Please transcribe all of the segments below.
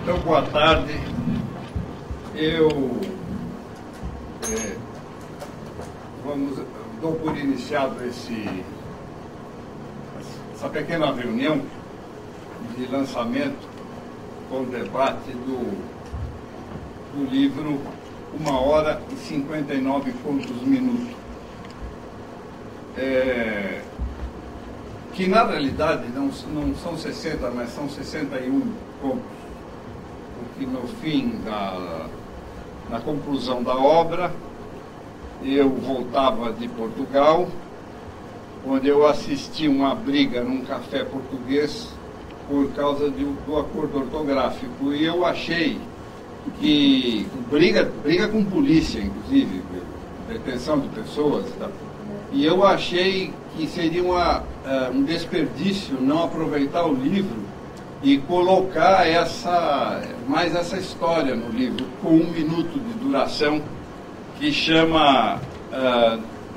Então, boa tarde. Eu dou por iniciado essa pequena reunião de lançamento com o debate do livro 1h e 59 minutos. Que na realidade não são 60, mas são 61 pontos. Porque no fim, na conclusão da obra, eu voltava de Portugal, onde eu assisti uma briga num café português por causa do acordo ortográfico. E eu achei que briga com polícia, inclusive, detenção de pessoas, tá? E eu achei que seria um desperdício não aproveitar o livro e colocar mais essa história no livro, com 1 minuto de duração, que chama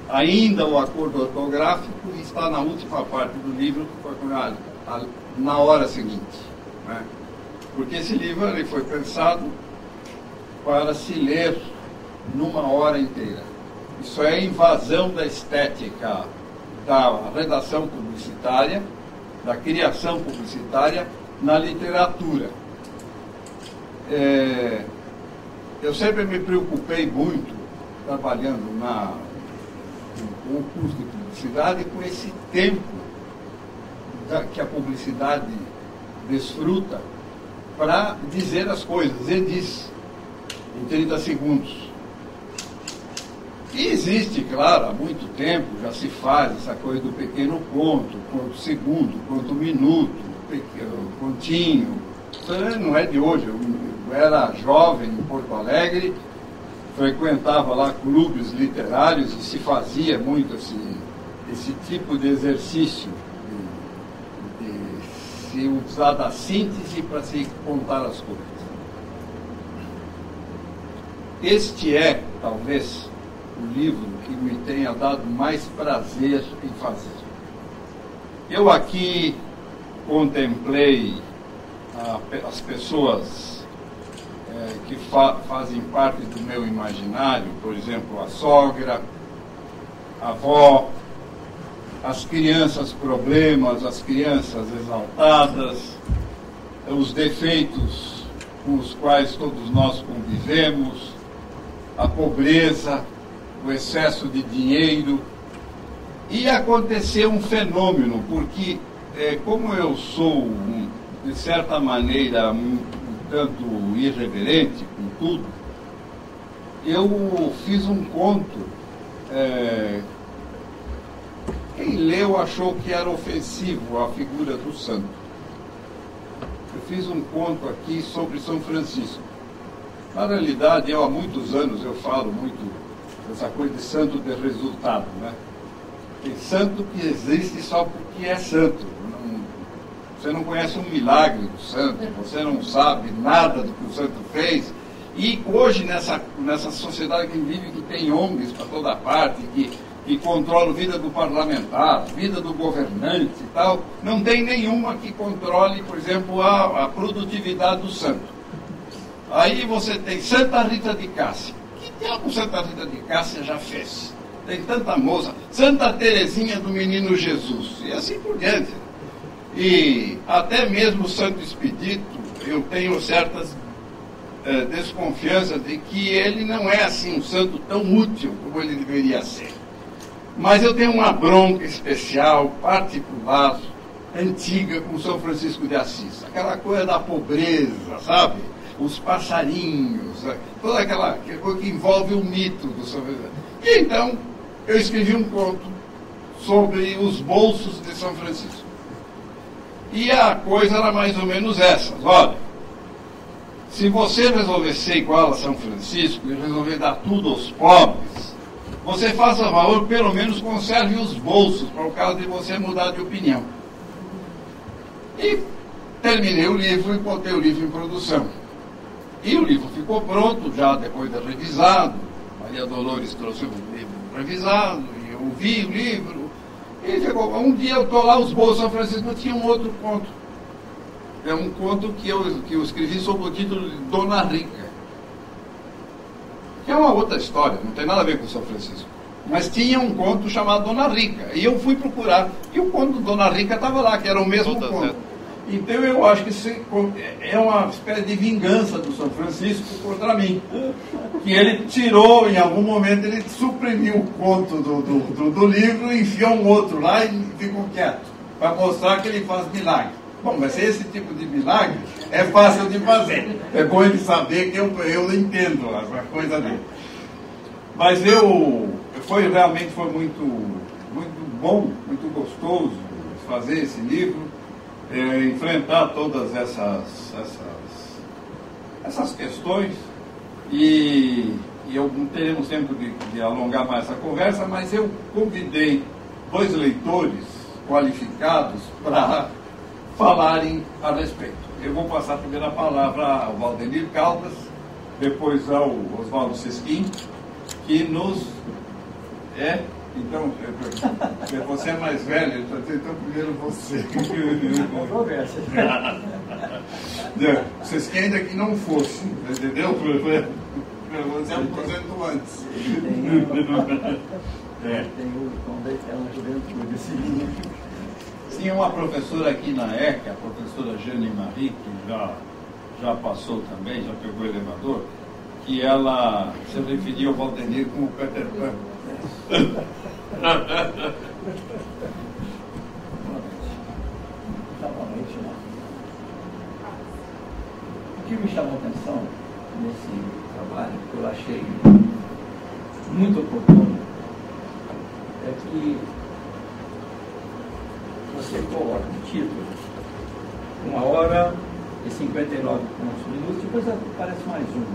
ainda o acordo ortográfico, e está na última parte do livro, que foi na hora seguinte, né? Porque esse livro ele foi pensado para se ler numa hora inteira. Isso é invasão da estética da redação publicitária, da criação publicitária na literatura. Eu sempre me preocupei muito, trabalhando com o curso de publicidade, com esse tempo que a publicidade desfruta para dizer as coisas, e diz em 30 segundos. E existe, claro, há muito tempo já se faz essa coisa do pequeno conto, conto segundo, conto minuto, continho. Isso não é de hoje. Eu era jovem em Porto Alegre, frequentava lá clubes literários e se fazia muito esse tipo de exercício de se usar da síntese para se contar as coisas. Este é, talvez, o livro que me tenha dado mais prazer em fazer. Eu aqui contemplei as pessoas que fazem parte do meu imaginário, por exemplo, a sogra, a avó, as crianças problemas, as crianças exaltadas, os defeitos com os quais todos nós convivemos, a pobreza, o excesso de dinheiro. E aconteceu um fenômeno, porque como eu sou, de certa maneira, um tanto irreverente com tudo, eu fiz um conto. Quem leu achou que era ofensivo a figura do santo. Eu fiz um conto aqui sobre São Francisco. Na realidade, há muitos anos eu falo muito dessa coisa de santo de resultado, né? Tem santo que existe só porque é santo. Você não conhece um milagre do santo, você não sabe nada do que o santo fez. E hoje, nessa sociedade que vive, que tem ONGs para toda parte, que controla a vida do parlamentar, a vida do governante e tal, não tem nenhuma que controle, por exemplo, a produtividade do santo. Aí você tem Santa Rita de Cássia. Que diabo Santa Rita de Cássia já fez? Tem tanta moça. Santa Teresinha do Menino Jesus. E assim por diante. E até mesmo o Santo Expedito, eu tenho certas desconfianças de que ele não é assim um santo tão útil como ele deveria ser. Mas eu tenho uma bronca especial, particular, antiga, com São Francisco de Assis. Aquela coisa da pobreza, sabe? Os passarinhos, toda aquela coisa que envolve o mito do São Francisco. E então, eu escrevi um conto sobre os bolsos de São Francisco. E a coisa era mais ou menos essa. Olha, se você resolver ser igual a São Francisco e resolver dar tudo aos pobres, você faça favor, pelo menos conserve os bolsos, para o caso de você mudar de opinião. E terminei o livro e botei o livro em produção. E o livro ficou pronto, já depois de revisado. Maria Dolores trouxe o livro revisado, e eu vi o livro. E ficou. Um dia eu estou lá, os bolsos de São Francisco tinha um outro conto. é um conto que eu escrevi sob o título de Dona Rica, que é uma outra história, não tem nada a ver com São Francisco. Mas tinha um conto chamado Dona Rica, e eu fui procurar, e o conto de Dona Rica estava lá, que era o mesmo conto. Então eu acho que isso é uma espécie de vingança do São Francisco contra mim. Que ele tirou, em algum momento, ele suprimiu o conto do livro, enfiou um outro lá e ficou quieto, para mostrar que ele faz milagre. Bom, mas esse tipo de milagre é fácil de fazer. É bom ele saber que eu entendo a coisa dele. Mas realmente foi muito, muito bom, muito gostoso fazer esse livro. Enfrentar todas essas questões e não teremos tempo de alongar mais essa conversa, mas eu convidei 2 leitores qualificados para falarem a respeito. Eu vou passar primeiro a palavra ao Valdenir Caldas, depois ao Oswaldo Sesquim, que nos Então, você é mais velho, então primeiro você. Controvérsia. Vocês que ainda que não fosse, entendeu? Você aposentou antes. Tem o Tom da Eterna Juventude, sim. Tinha uma professora aqui na ECA, a professora Jane Marie, que já passou também, já pegou o elevador, que ela se referia ao Valdenir como Peter Pan. O que me chamou a atenção nesse trabalho, que eu achei muito oportuno, é que você coloca o título 1h e 59 minutos, depois aparece mais um.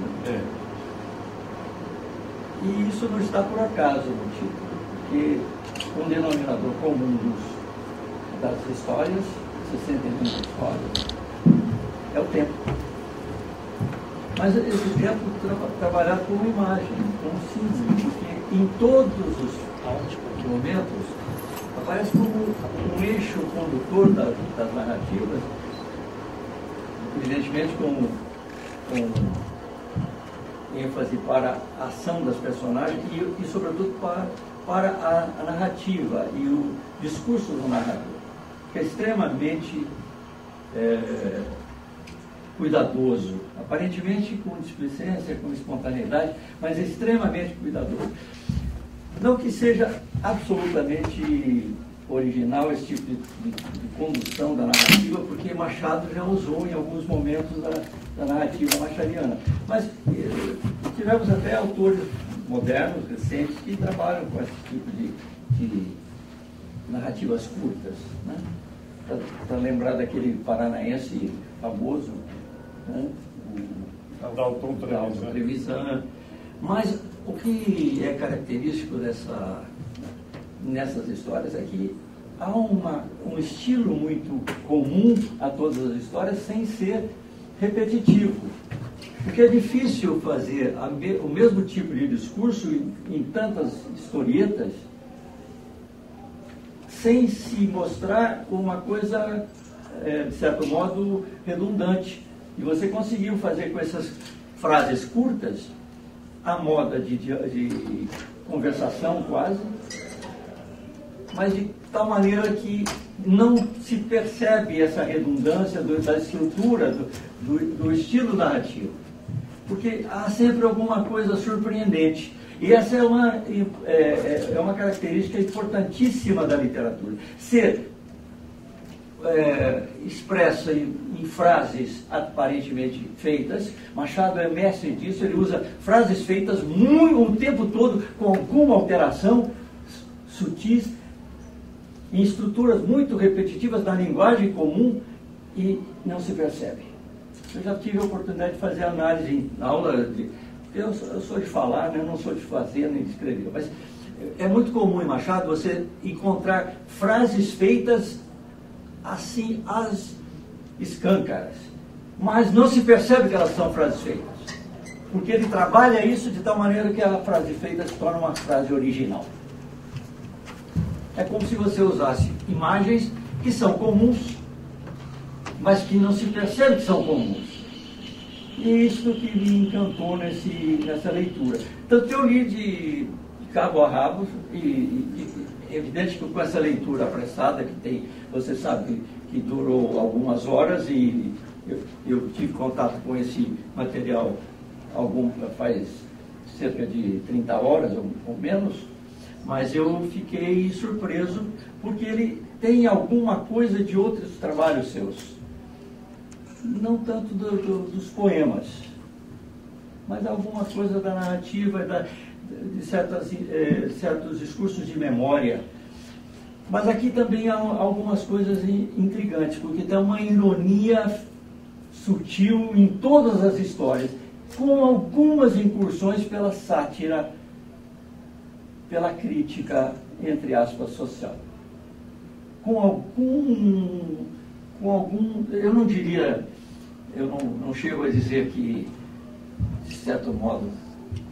E isso não está por acaso no título, porque um denominador comum das histórias, 61 histórias, é o tempo. Esse tempo trabalhado com imagem, com símbolo, porque em todos os momentos aparece como um eixo condutor das narrativas, evidentemente com ênfase para a ação das personagens e sobretudo, para a narrativa e o discurso do narrador, que é extremamente cuidadoso, aparentemente com displicência, com espontaneidade, mas extremamente cuidadoso. Não que seja absolutamente original esse tipo de condução da narrativa, porque Machado já usou em alguns momentos da narrativa machadiana. Mas tivemos até autores modernos, recentes, que trabalham com esse tipo de narrativas curtas, né? Para lembrar daquele paranaense famoso, né? O Dalton Trevisan. Mas o que é característico nessas histórias é que há um estilo muito comum a todas as histórias, sem ser repetitivo. Porque é difícil fazer o mesmo tipo de discurso em tantas historietas sem se mostrar uma coisa, de certo modo, redundante. E você conseguiu fazer com essas frases curtas a moda de conversação quase, mas de tal maneira que não se percebe essa redundância da estrutura, do estilo narrativo. Porque há sempre alguma coisa surpreendente. E essa é uma característica importantíssima da literatura. Ser expressa em frases aparentemente feitas. Machado é mestre disso, ele usa frases feitas o tempo todo com alguma alteração, sutis, em estruturas muito repetitivas na linguagem comum, e não se percebe. Eu já tive a oportunidade de fazer análise na aula, eu sou de falar, né? Eu não sou de fazer nem de escrever, mas é muito comum em Machado você encontrar frases feitas assim, às escâncaras, mas não se percebe que elas são frases feitas, porque ele trabalha isso de tal maneira que a frase feita se torna uma frase original. É como se você usasse imagens que são comuns mas que não se percebe que são comuns. E isso que me encantou nessa leitura. Tanto que eu li de cabo a rabo, e evidente que com essa leitura apressada que tem, você sabe que durou algumas horas, e eu tive contato com esse material faz cerca de 30 horas ou menos, mas eu fiquei surpreso porque ele tem alguma coisa de outros trabalhos seus. Não tanto dos poemas, mas alguma coisa da narrativa, de certos discursos de memória. Mas aqui também há algumas coisas intrigantes, porque tem uma ironia sutil em todas as histórias, com algumas incursões pela sátira, pela crítica, entre aspas, social. Com algum, eu não diria, eu não chego a dizer que, de certo modo,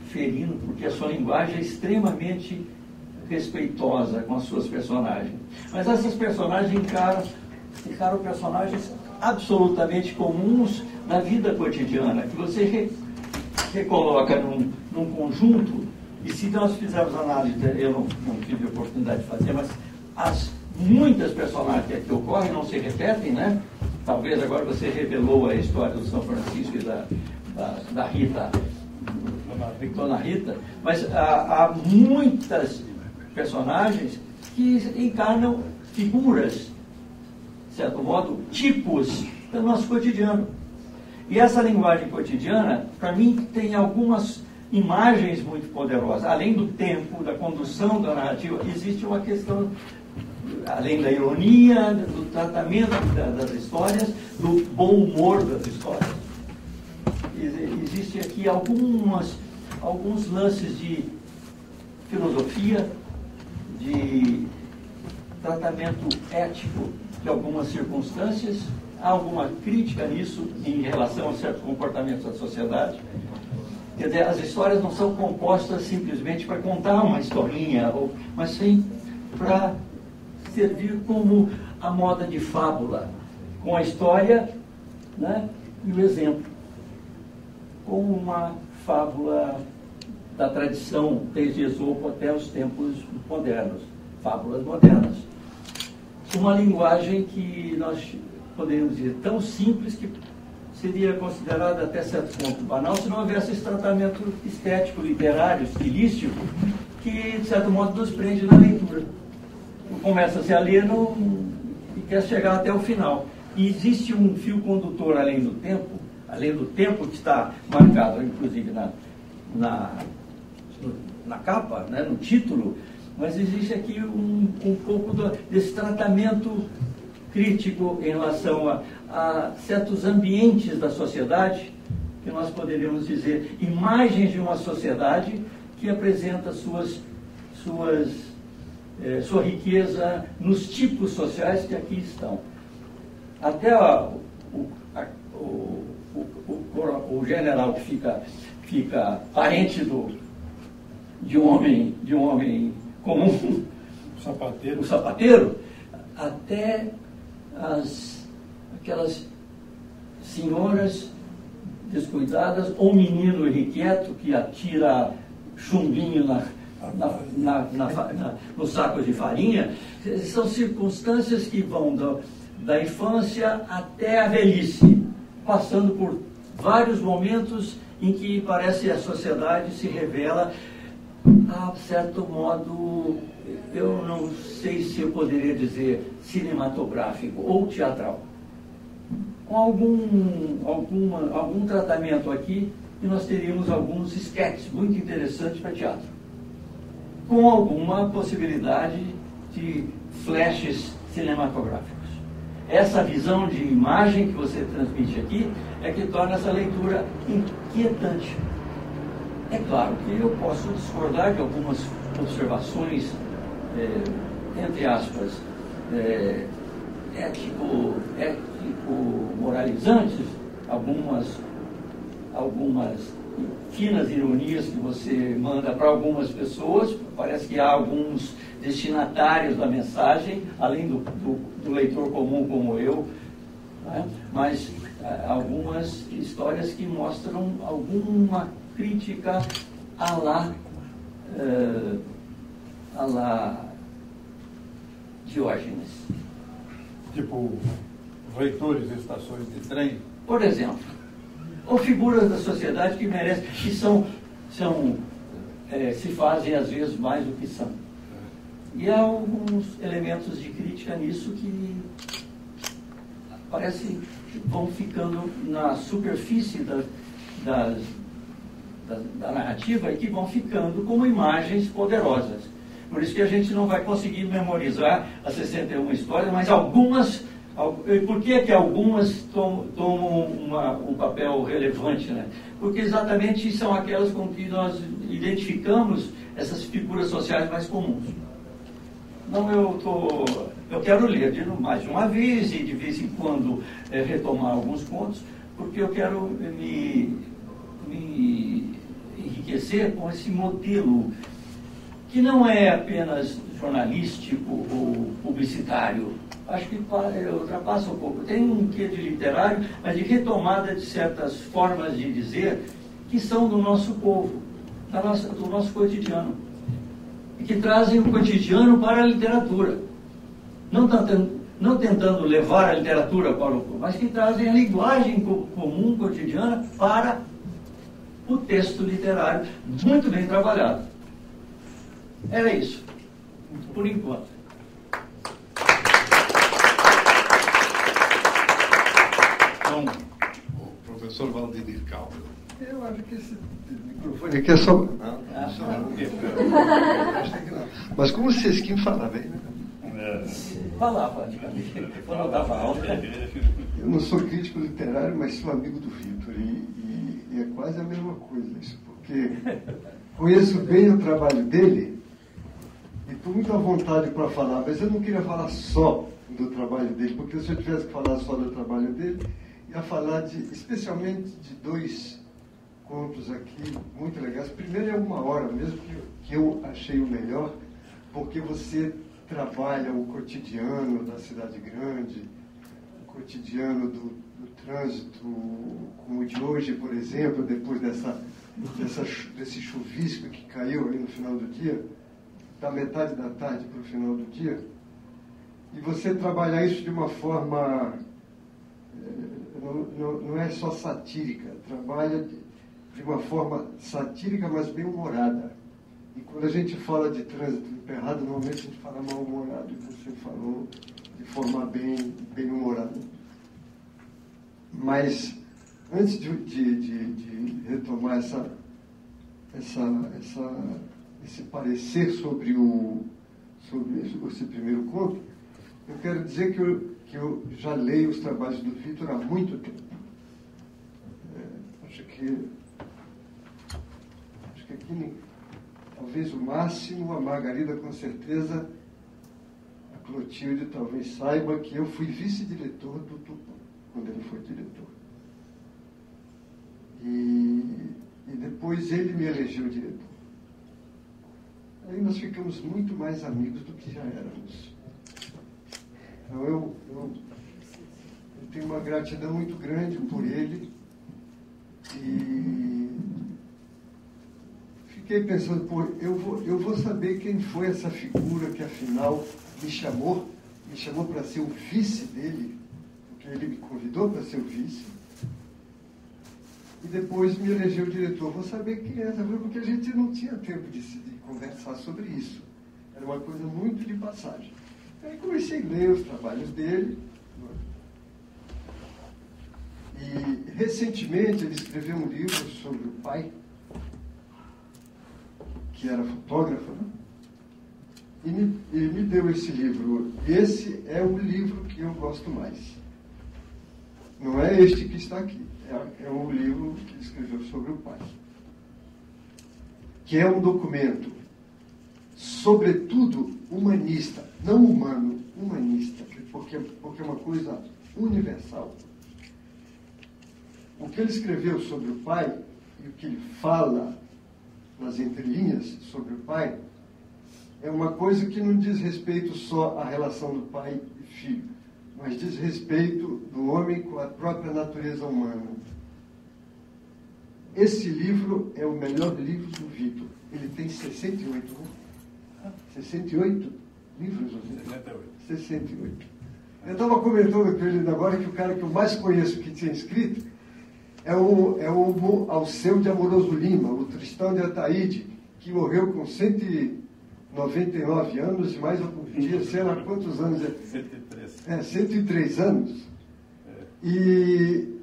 ferindo, porque a sua linguagem é extremamente respeitosa com as suas personagens. Mas essas personagens encaram personagens absolutamente comuns da vida cotidiana, que você recoloca num conjunto, e se nós fizermos análise, eu não tive a oportunidade de fazer, mas muitas personagens que aqui ocorrem não se repetem, né? Talvez agora você revelou a história do São Francisco e da Rita, Dona Rita, mas há muitas personagens que encarnam figuras, de certo modo, tipos do nosso cotidiano. E essa linguagem cotidiana, para mim, tem algumas imagens muito poderosas. Além do tempo, da condução da narrativa, existe uma questão, além da ironia, do tratamento das histórias, do bom humor das histórias. Existe aqui alguns lances de filosofia, de tratamento ético de algumas circunstâncias. Há alguma crítica nisso em relação a certos comportamentos da sociedade. Quer dizer, as histórias não são compostas simplesmente para contar uma historinha, mas sim para servir como a moda de fábula, com a história, né, e o exemplo, como uma fábula da tradição desde Esopo até os tempos modernos, fábulas modernas. Uma linguagem que nós poderíamos dizer tão simples que seria considerada até certo ponto banal se não houvesse esse tratamento estético, literário, estilístico, que de certo modo nos prende na leitura. Começa-se a ler e quer chegar até o final. E existe um fio condutor além do tempo que está marcado, inclusive na capa, né, no título, mas existe aqui um pouco desse tratamento crítico em relação a certos ambientes da sociedade, que nós poderíamos dizer imagens de uma sociedade que apresenta sua riqueza nos tipos sociais que aqui estão. Até o general que fica parente de um homem comum, o sapateiro, até aquelas senhoras descuidadas, ou menino irrequieto que atira chumbinho nos sacos de farinha. São circunstâncias que vão da infância até a velhice, passando por vários momentos em que parece que a sociedade se revela, a certo modo, eu não sei se eu poderia dizer cinematográfico ou teatral. Com algum tratamento aqui, e nós teríamos alguns esquetes muito interessantes para teatro, com alguma possibilidade de flashes cinematográficos. Essa visão de imagem que você transmite aqui é que torna essa leitura inquietante. É claro que eu posso discordar de algumas observações, entre aspas, ético-moralizantes, algumas finas ironias que você manda para algumas pessoas. Parece que há alguns destinatários da mensagem, além do leitor comum como eu, né? Mas algumas histórias que mostram alguma crítica à la Diógenes. Tipo, leitores de estações de trem. Por exemplo, ou figuras da sociedade que merecem, que se fazem às vezes mais do que são. E há alguns elementos de crítica nisso que parece que vão ficando na superfície da narrativa e que vão ficando como imagens poderosas. Por isso que a gente não vai conseguir memorizar as 61 histórias, mas algumas. Por que algumas tomam um papel relevante, né? Porque exatamente são aquelas com que nós identificamos essas figuras sociais mais comuns. Então eu quero ler mais de uma vez e de vez em quando retomar alguns contos, porque eu quero me enriquecer com esse modelo que não é apenas jornalístico ou publicitário. Acho que ultrapassa um pouco. Tem um quê de literário, mas de retomada de certas formas de dizer que são do nosso povo, do nosso cotidiano. E que trazem o cotidiano para a literatura. Não tentando levar a literatura para o povo, mas que trazem a linguagem comum, cotidiana, para o texto literário, muito bem trabalhado. Era isso, por enquanto. Então, o professor Valdir Calvo. Eu acho que esse microfone aqui é só... Não. Mas como o Sesquim fala bem, né? Falava, quando eu dava aula. Eu não sou crítico literário, mas sou amigo do Vitor. E é quase a mesma coisa isso, porque conheço bem o trabalho dele e estou muito à vontade para falar, mas eu não queria falar só do trabalho dele, porque se eu tivesse que falar só do trabalho dele, ia falar especialmente de dois contos aqui muito legais. Primeiro é Uma Hora, mesmo que eu achei o melhor, porque você trabalha o cotidiano da cidade grande, o cotidiano do trânsito, como o de hoje, por exemplo, depois desse chuvisco que caiu aí no final do dia, da metade da tarde para o final do dia, e você trabalhar isso de uma forma, não é só satírica, trabalha de uma forma satírica, mas bem-humorada. E quando a gente fala de trânsito emperrado, normalmente a gente fala mal-humorado, e você falou de forma bem-humorada. Mas, antes de retomar esse parecer sobre esse primeiro conto, eu quero dizer que eu já leio os trabalhos do Vitor há muito tempo. Acho que aqui, talvez o Máximo, a Margarida com certeza, a Clotilde talvez saiba que eu fui vice-diretor do Tupã, quando ele foi diretor. E depois ele me elegeu diretor. Aí nós ficamos muito mais amigos do que já éramos. Então eu tenho uma gratidão muito grande por ele e fiquei pensando, eu vou saber quem foi essa figura que afinal me chamou para ser o vice dele, porque ele me convidou para ser o vice, e depois me elegeu diretor. Vou saber quem é essa figura, porque a gente não tinha tempo de conversar sobre isso. Era uma coisa muito de passagem. Aí comecei a ler os trabalhos dele, e recentemente ele escreveu um livro sobre o pai, que era fotógrafo, né? E me deu esse livro. Esse é o livro que eu gosto mais. Não é este que está aqui. É o livro que ele escreveu sobre o pai. Que é um documento, sobretudo, humanista. Não humano, humanista. Porque é uma coisa universal. O que ele escreveu sobre o pai e o que ele fala nas entrelinhas sobre o pai, é uma coisa que não diz respeito só à relação do pai e filho, mas diz respeito do homem com a própria natureza humana. Esse livro é o melhor livro do Vitor. Ele tem 68, né? 68 livros? 68. 68. Eu estava comentando com ele agora que o cara que eu mais conheço que tinha escrito é o Alceu de Amoroso Lima, o Tristão de Ataíde, que morreu com 199 anos, e mais eu podia, sei lá quantos anos é. 103. 103 anos. E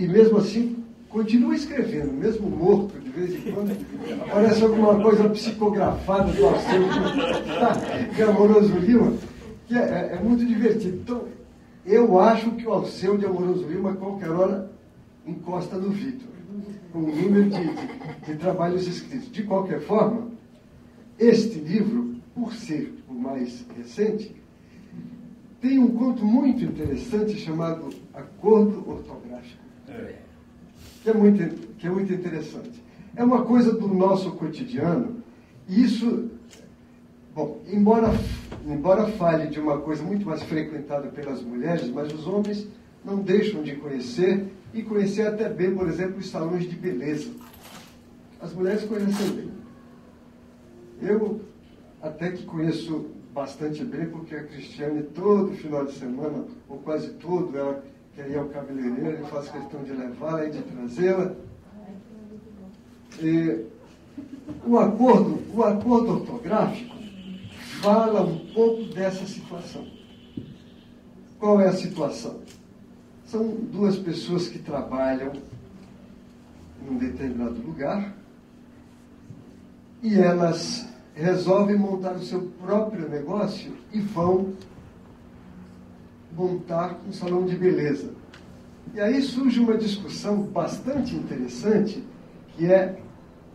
mesmo assim, continua escrevendo, mesmo morto, de vez em quando, aparece alguma coisa psicografada do Alceu de Amoroso Lima, que é muito divertido. Então, eu acho que o Alceu de Amoroso Lima, a qualquer hora, encosta no Vitor, com o número de trabalhos escritos. De qualquer forma, este livro, por ser o mais recente, tem um conto muito interessante chamado Acordo Ortográfico, que é muito interessante. É uma coisa do nosso cotidiano, e isso, bom, embora fale de uma coisa muito mais frequentada pelas mulheres, mas os homens não deixam de conhecer, e conhecer até bem, por exemplo, os salões de beleza. As mulheres conhecem bem. Eu até que conheço bastante bem, porque a Cristiane, todo final de semana, ou quase todo, ela quer ir ao cabeleireiro, eu faço questão de levá-la e de trazê-la. E o acordo ortográfico fala um pouco dessa situação. Qual é a situação? São duas pessoas que trabalham em um determinado lugar e elas resolvem montar o seu próprio negócio e vão montar um salão de beleza. E aí surge uma discussão bastante interessante, que é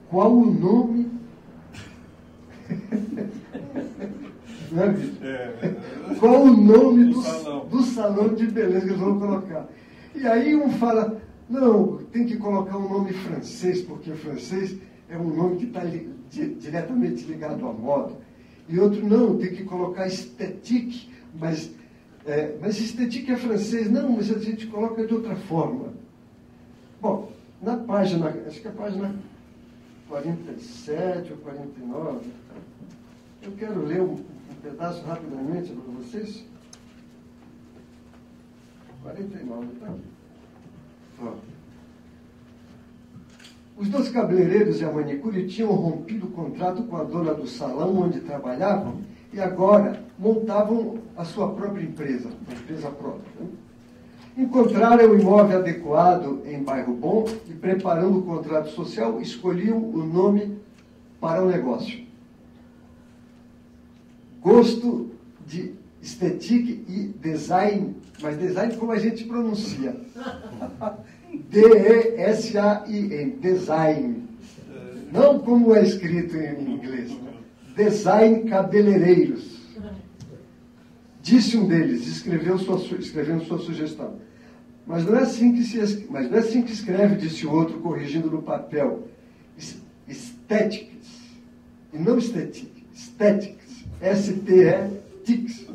qual o nome... Não é, Vitor? Qual o nome do salão de beleza que eles vão colocar? E aí um fala, não, tem que colocar um nome francês, porque francês é um nome que está diretamente ligado à moda. E outro, não, tem que colocar esthétique, mas esthétique é francês. Não, mas a gente coloca de outra forma. Bom, na página, acho que é a página 47 ou 49, eu quero ler um pedaço rapidamente para vocês. 49, tá aqui. Ó. Os dois cabeleireiros e a manicure tinham rompido o contrato com a dona do salão onde trabalhavam e agora montavam a sua própria empresa, uma empresa própria. Né? Encontraram o imóvel adequado em bairro bom e, preparando o contrato social, escolhiam o nome para o negócio. Gosto de estética e design, mas design como a gente pronuncia. D-E-S-A-I-N, design. Não como é escrito em inglês. Design cabeleireiros. Disse um deles, escrevendo sua sugestão. Mas não é assim que escreve, disse o outro, corrigindo no papel. Estéticas. E não estética. Estéticas. S-T-E-Tics.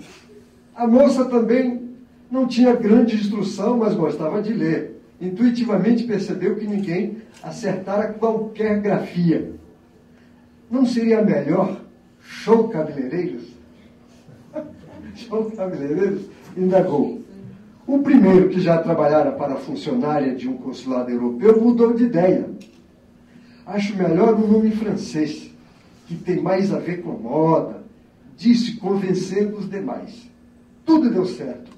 A moça também não tinha grande instrução, mas gostava de ler. Intuitivamente percebeu que ninguém acertara qualquer grafia. Não seria melhor show cabeleireiros? Show cabeleireiros? Indagou. O primeiro, que já trabalhara para a funcionária de um consulado europeu, mudou de ideia. Acho melhor um nome francês, que tem mais a ver com moda, disse, convencendo os demais. Tudo deu certo.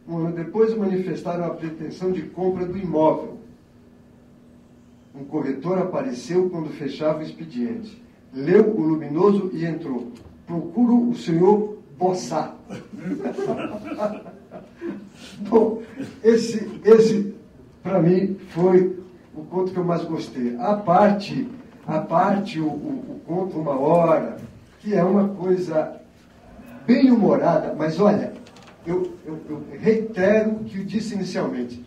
Um ano depois, manifestaram a pretensão de compra do imóvel. Um corretor apareceu quando fechava o expediente. Leu o luminoso e entrou. Procuro o senhor Bossá. Bom, esse para mim, foi o conto que eu mais gostei. A parte o conto Uma Hora, que é uma coisa bem humorada, mas olha, eu reitero o que eu disse inicialmente.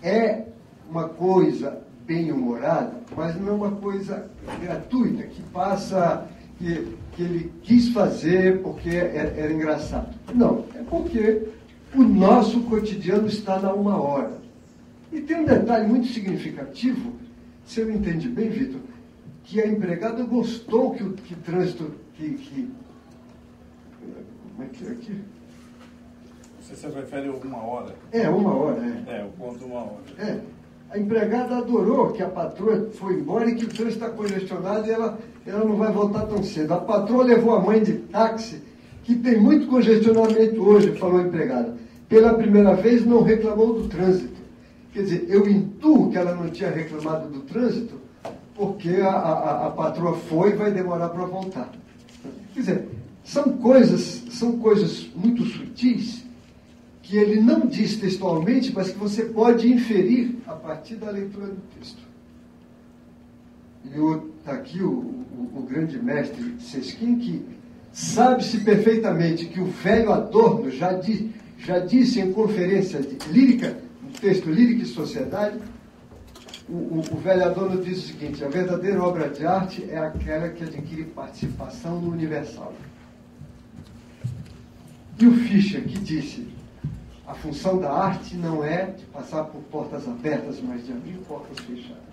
É uma coisa bem humorada, mas não é uma coisa gratuita, que passa, que ele quis fazer porque era engraçado. Não, é porque o nosso cotidiano está na uma hora. E tem um detalhe muito significativo, se eu entendi bem, Vitor, que a empregada gostou que o trânsito... Como é que é aqui? Você se refere a uma hora. É, uma hora, o ponto uma hora. A empregada adorou que a patroa foi embora e que o trânsito está congestionado e ela não vai voltar tão cedo. A patroa levou a mãe de táxi, que tem muito congestionamento hoje, falou a empregada. Pela primeira vez não reclamou do trânsito. Quer dizer, eu intuo que ela não tinha reclamado do trânsito porque a patroa foi e vai demorar para voltar. Quer dizer, são coisas muito sutis que ele não diz textualmente, mas que você pode inferir a partir da leitura do texto. E está aqui o grande mestre Sesquim, que sabe-se perfeitamente que o velho Adorno já disse em conferência de lírica, no texto Lírica e Sociedade, o velho Adorno diz o seguinte: a verdadeira obra de arte é aquela que adquire participação no universal. E o Fischer, que disse: a função da arte não é de passar por portas abertas, mas de abrir portas fechadas.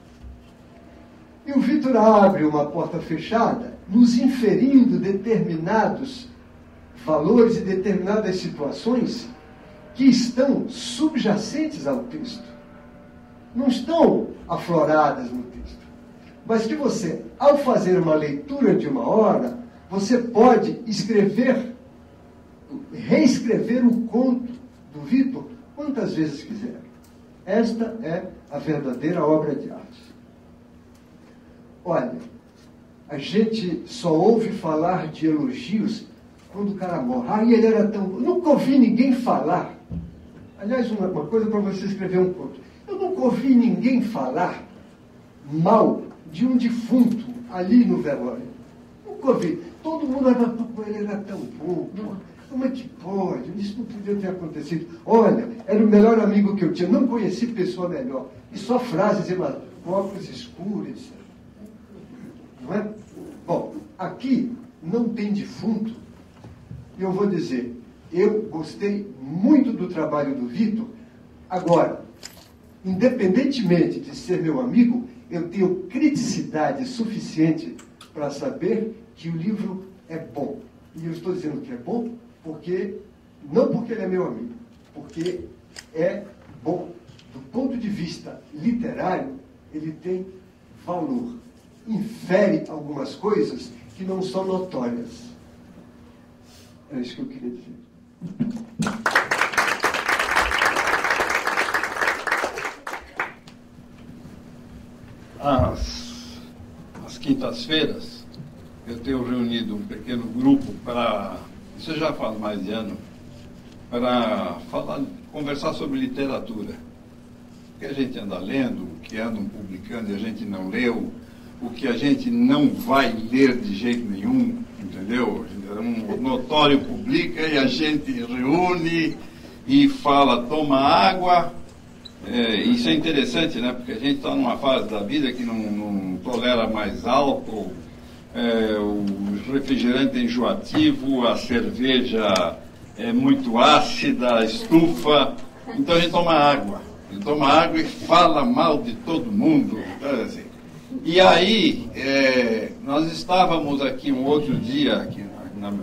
E o Vitor abre uma porta fechada, nos inferindo determinados valores e determinadas situações que estão subjacentes ao texto. Não estão afloradas no texto. Mas que você, ao fazer uma leitura de uma hora, você pode reescrever o conto do Vitor quantas vezes quiser. Esta é a verdadeira obra de arte. Olha, a gente só ouve falar de elogios quando o cara morre. E ele era tão... Nunca ouvi ninguém falar. Aliás, uma coisa para você escrever um conto. Eu nunca ouvi ninguém falar mal de um defunto ali no velório. Nunca ouvi. Todo mundo era... Ele era tão bom. Como é que pode? Isso não podia ter acontecido. Olha, era o melhor amigo que eu tinha. Não conheci pessoa melhor. E só frases óculos escuros. Não é? Bom, aqui não tem defunto. E eu vou dizer, eu gostei muito do trabalho do Vitor. Agora, independentemente de ser meu amigo, eu tenho criticidade suficiente para saber que o livro é bom. E eu estou dizendo que é bom não porque ele é meu amigo, porque é bom. Do ponto de vista literário, ele tem valor. Infere algumas coisas que não são notórias. É isso que eu queria dizer. Às quintas-feiras, eu tenho reunido um pequeno grupo para, isso já faz mais de ano, para conversar sobre literatura. O que a gente anda lendo, o que andam publicando e a gente não leu, o que a gente não vai ler de jeito nenhum, entendeu? Um notório publica e a gente reúne e fala, toma água. Isso é interessante, né? Porque a gente está numa fase da vida que não tolera mais álcool, o refrigerante é enjoativo, a cerveja é muito ácida, a estufa. Então a gente toma água. A gente toma água e fala mal de todo mundo. Assim. E aí, nós estávamos aqui um outro dia, aqui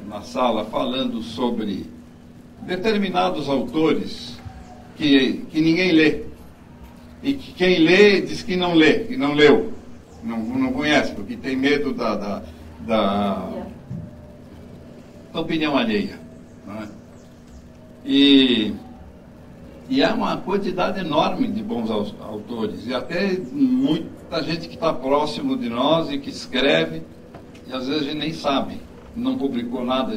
na sala, falando sobre determinados autores que ninguém lê. E que quem lê diz que não lê, que não leu, não conhece, porque tem medo da opinião alheia. Não é? E há uma quantidade enorme de bons autores, e até muita gente que está próximo de nós e que escreve, e às vezes a gente nem sabe, não publicou nada.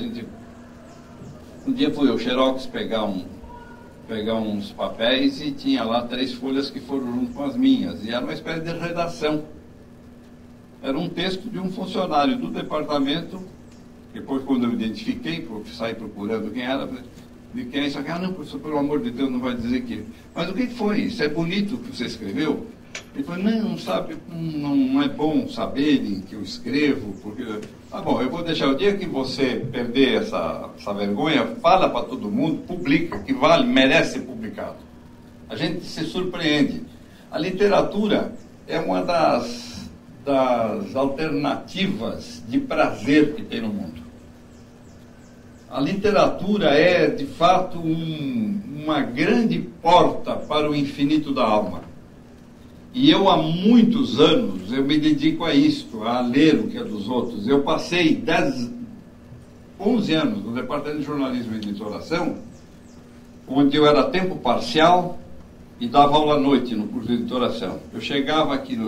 Um dia fui ao Xerox pegar uns papéis e tinha lá 3 folhas que foram junto com as minhas, e era uma espécie de redação. Era um texto de um funcionário do departamento. Depois, quando eu identifiquei, saí procurando quem era, de quem é isso aqui? Não, professor, pelo amor de Deus, não vai dizer que... Mas o que foi? Isso é bonito que você escreveu? Ele falou, não, sabe, não é bom saberem que eu escrevo, porque... Ah, bom, eu vou deixar o dia que você perder essa vergonha, fala para todo mundo, publica, que vale, merece ser publicado. A gente se surpreende. A literatura é uma das alternativas de prazer que tem no mundo. A literatura é, de fato, uma grande porta para o infinito da alma. E eu, há muitos anos, eu me dedico a isto, a ler o que é dos outros. Eu passei 11 anos no Departamento de Jornalismo e Editoração, onde eu era tempo parcial e dava aula à noite no curso de editoração. Eu chegava aqui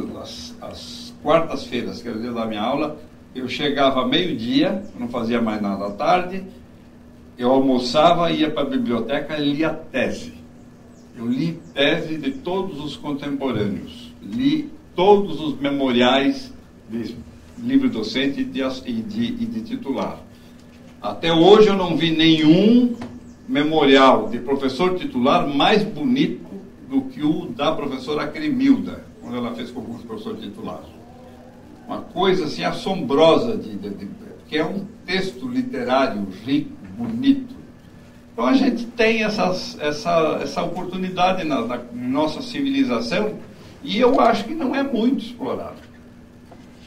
às quartas-feiras, que era o dia da minha aula, eu chegava meio-dia, não fazia mais nada à tarde, eu almoçava, ia para a biblioteca e lia tese. Eu li tese de todos os contemporâneos, li todos os memoriais de livro docente e de titular. Até hoje eu não vi nenhum memorial de professor titular mais bonito do que o da professora Cremilda, quando ela fez concurso de professor titular. Uma coisa assim assombrosa, que é um texto literário rico, bonito. Então a gente tem essa oportunidade na nossa civilização e eu acho que não é muito explorado.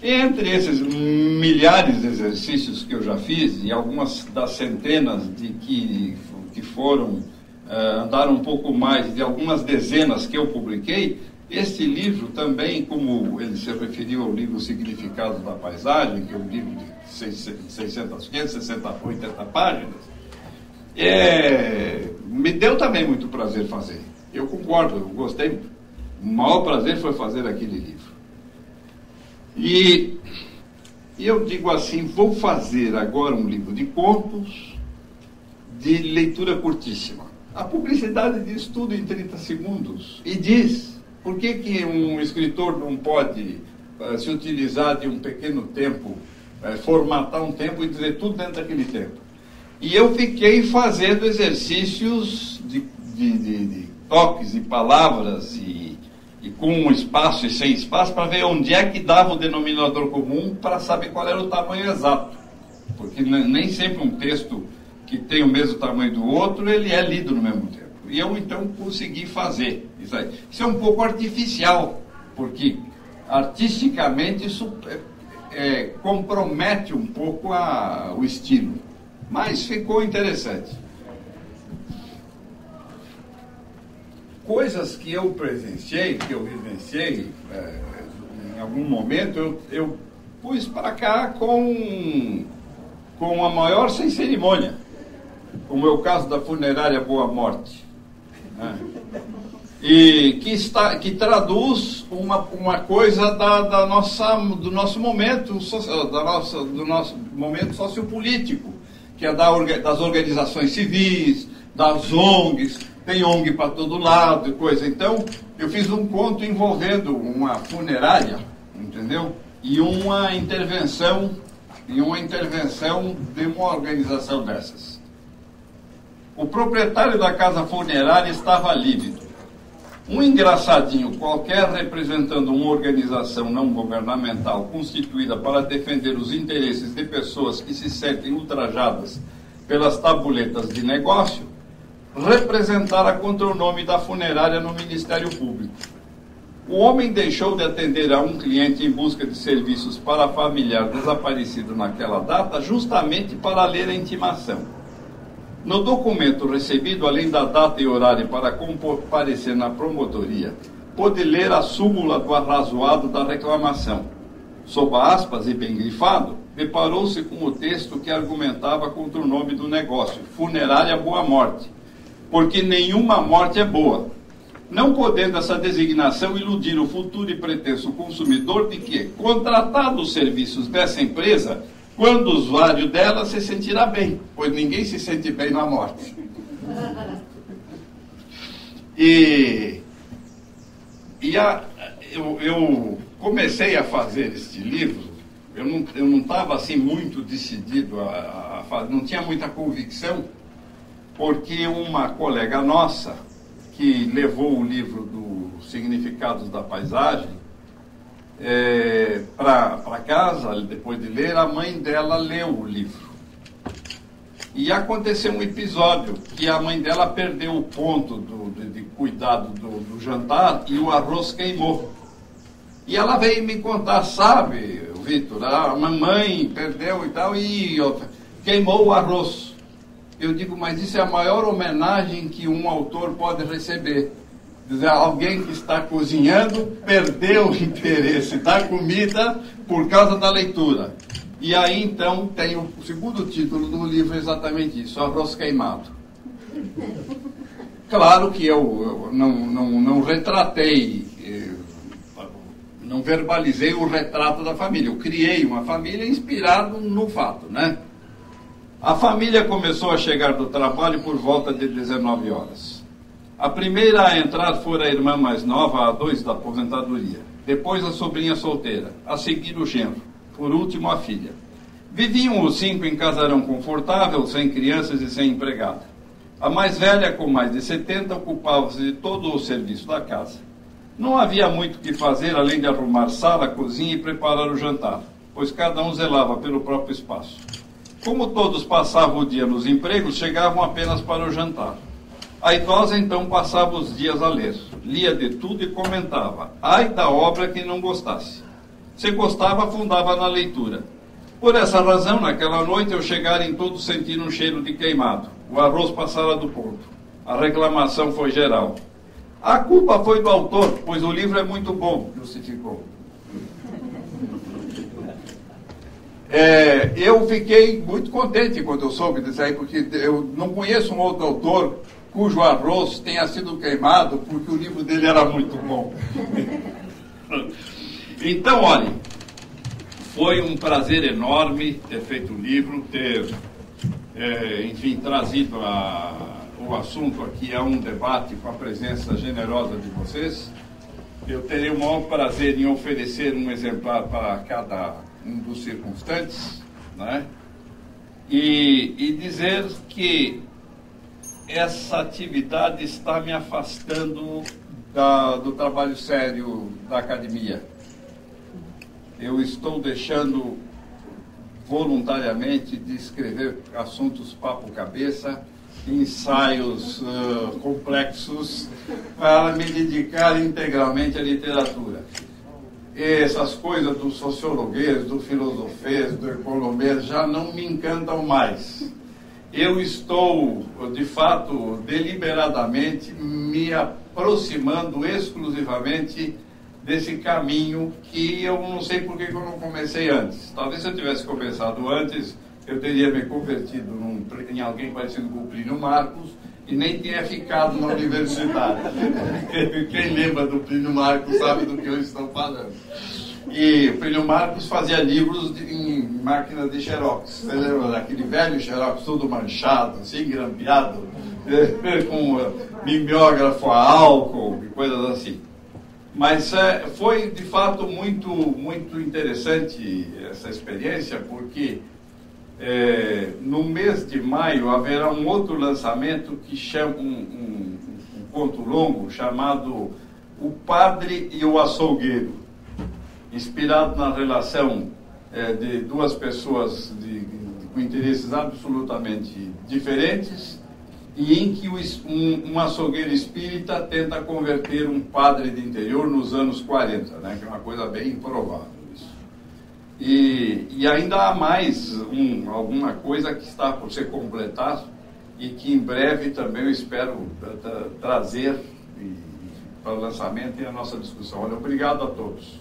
Entre esses milhares de exercícios que eu já fiz e algumas das centenas de que foram, andaram um pouco mais, de algumas dezenas que eu publiquei, este livro também, como ele se referiu ao livro Significado da Paisagem, que é um livro de 560, 80 páginas, me deu também muito prazer fazer. Eu concordo, eu gostei. O maior prazer foi fazer aquele livro. E eu digo assim, vou fazer agora um livro de contos de leitura curtíssima. A publicidade diz tudo em 30 segundos. E diz, por que um escritor não pode se utilizar de um pequeno tempo, formatar um tempo e dizer tudo dentro daquele tempo? E eu fiquei fazendo exercícios de toques e palavras e com espaço e sem espaço para ver onde é que dava o denominador comum para saber qual era o tamanho exato. Porque nem sempre um texto que tem o mesmo tamanho do outro, ele é lido no mesmo tempo. E eu então consegui fazer isso aí. Isso é um pouco artificial, porque artisticamente isso compromete um pouco o estilo. Mas ficou interessante. Coisas que eu presenciei, que eu vivenciei, em algum momento, eu pus para cá com a maior sem cerimônia, como é o caso da funerária Boa Morte, né? E que traduz uma coisa do nosso momento, do nosso momento sociopolítico, que é das organizações civis, das ONGs, tem ONG para todo lado e coisa. Então, eu fiz um conto envolvendo uma funerária, entendeu? E uma intervenção de uma organização dessas. O proprietário da casa funerária estava lívido. Um engraçadinho qualquer, representando uma organização não governamental constituída para defender os interesses de pessoas que se sentem ultrajadas pelas tabuletas de negócio, representara contra o nome da funerária no Ministério Público. O homem deixou de atender a um cliente em busca de serviços para familiar desaparecido naquela data, justamente para ler a intimação. No documento recebido, além da data e horário para comparecer na promotoria, pôde ler a súmula do arrazoado da reclamação. Sob aspas e bem grifado, deparou-se com o texto que argumentava contra o nome do negócio, Funerária Boa Morte, porque nenhuma morte é boa, não podendo essa designação iludir o futuro e pretenso consumidor de que, contratado os serviços dessa empresa, quando usuário dela se sentirá bem, pois ninguém se sente bem na morte. Eu comecei a fazer este livro, eu não estava assim muito decidido a fazer, não tinha muita convicção, porque uma colega nossa, que levou o livro os significados da paisagem, para casa, depois de ler, a mãe dela leu o livro. E aconteceu um episódio que a mãe dela perdeu o ponto de cuidado do jantar e o arroz queimou. E ela veio me contar, sabe, Vitor, a mamãe perdeu e tal, e queimou o arroz. Eu digo, mas isso é a maior homenagem que um autor pode receber. Dizer, alguém que está cozinhando perdeu o interesse da comida por causa da leitura. E aí, então, tem o segundo título do livro, exatamente isso, Arroz Queimado. Claro que eu não retratei, não verbalizei o retrato da família. Eu criei uma família inspirado no fato, né? A família começou a chegar do trabalho por volta de 19 horas. A primeira a entrar foi a irmã mais nova, a 2 da aposentadoria. Depois a sobrinha solteira, a seguir o genro. Por último, a filha. Viviam os 5 em casarão confortável, sem crianças e sem empregada. A mais velha, com mais de 70, ocupava-se de todo o serviço da casa. Não havia muito o que fazer, além de arrumar sala, cozinha e preparar o jantar, pois cada um zelava pelo próprio espaço. Como todos passavam o dia nos empregos, chegavam apenas para o jantar. A idosa, então, passava os dias a ler. Lia de tudo e comentava. Ai da obra que não gostasse. Se gostava, afundava na leitura. Por essa razão, naquela noite, ao chegarem todos sentiram um cheiro de queimado. O arroz passara do ponto. A reclamação foi geral. A culpa foi do autor, pois o livro é muito bom, justificou. Eu fiquei muito contente quando eu soube disso aí, porque eu não conheço um outro autor cujo arroz tenha sido queimado, porque o livro dele era muito bom. Então, olhem, foi um prazer enorme ter feito o livro, ter, enfim, trazido o assunto aqui a um debate com a presença generosa de vocês. Eu terei o maior prazer em oferecer um exemplar para cada um dos circunstantes, né? E dizer que essa atividade está me afastando do trabalho sério da academia. Eu estou deixando voluntariamente de escrever assuntos papo-cabeça, ensaios complexos, para me dedicar integralmente à literatura. Essas coisas do sociologuês, do filosofês, do economês já não me encantam mais. Eu estou, de fato, deliberadamente me aproximando exclusivamente desse caminho que eu não sei por que eu não comecei antes. Talvez se eu tivesse começado antes, eu teria me convertido em alguém parecido com o Plínio Marcos e nem tinha ficado na universidade. Quem lembra do Plínio Marcos sabe do que eu estou falando. E o Plínio Marcos fazia livros em máquina de xerox. Você lembra daquele velho xerox todo manchado, assim, grampeado, com mimeógrafo a álcool e coisas assim. Mas foi, de fato, muito, muito interessante essa experiência, porque no mês de maio haverá um outro lançamento que chama um conto longo chamado O Padre e o Açougueiro, inspirado na relação de duas pessoas com interesses absolutamente diferentes, e em que um açougueiro espírita tenta converter um padre de interior nos anos 40, né, que é uma coisa bem improvável isso. E ainda há mais alguma coisa que está por ser completado e que em breve também eu espero trazer para o lançamento e a nossa discussão. Olha, obrigado a todos.